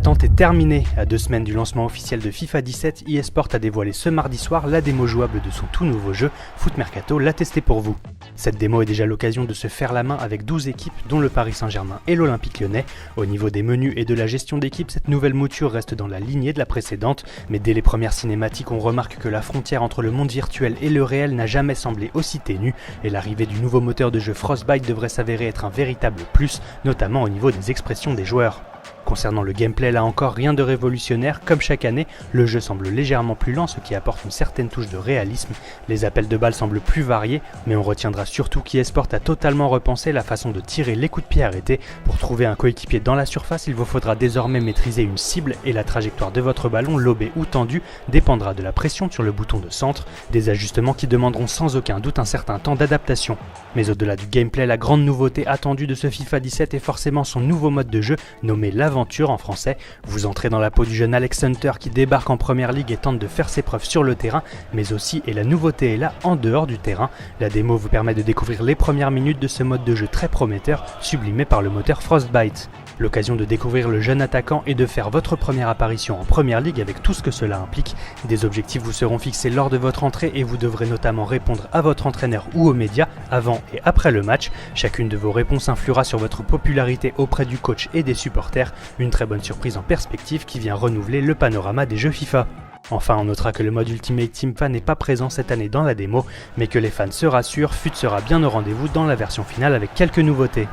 L'attente est terminée. À 2 semaines du lancement officiel de FIFA 17, eSport a dévoilé ce mardi soir la démo jouable de son tout nouveau jeu, Foot Mercato l'a testé pour vous. Cette démo est déjà l'occasion de se faire la main avec 12 équipes, dont le Paris Saint-Germain et l'Olympique Lyonnais. Au niveau des menus et de la gestion d'équipe, cette nouvelle mouture reste dans la lignée de la précédente, mais dès les premières cinématiques, on remarque que la frontière entre le monde virtuel et le réel n'a jamais semblé aussi ténue, et l'arrivée du nouveau moteur de jeu Frostbite devrait s'avérer être un véritable plus, notamment au niveau des expressions des joueurs. Concernant le gameplay, là encore rien de révolutionnaire, comme chaque année, le jeu semble légèrement plus lent, ce qui apporte une certaine touche de réalisme. Les appels de balles semblent plus variés, mais on retiendra surtout qu'eSport a totalement repensé la façon de tirer les coups de pied arrêtés. Pour trouver un coéquipier dans la surface, il vous faudra désormais maîtriser une cible et la trajectoire de votre ballon, lobé ou tendu, dépendra de la pression sur le bouton de centre, des ajustements qui demanderont sans aucun doute un certain temps d'adaptation. Mais au-delà du gameplay, la grande nouveauté attendue de ce FIFA 17 est forcément son nouveau mode de jeu, nommé l'aventure en français. Vous entrez dans la peau du jeune Alex Hunter qui débarque en première ligue et tente de faire ses preuves sur le terrain, mais aussi, et la nouveauté est là, en dehors du terrain. La démo vous permet de découvrir les premières minutes de ce mode de jeu très prometteur, sublimé par le moteur Frostbite. L'occasion de découvrir le jeune attaquant et de faire votre première apparition en première ligue avec tout ce que cela implique. Des objectifs vous seront fixés lors de votre entrée et vous devrez notamment répondre à votre entraîneur ou aux médias avant et après le match. Chacune de vos réponses influera sur votre popularité auprès du coach et des supporters. Une très bonne surprise en perspective qui vient renouveler le panorama des jeux FIFA. Enfin, on notera que le mode Ultimate Team Fan n'est pas présent cette année dans la démo, mais que les fans se rassurent, FUT sera bien au rendez-vous dans la version finale avec quelques nouveautés.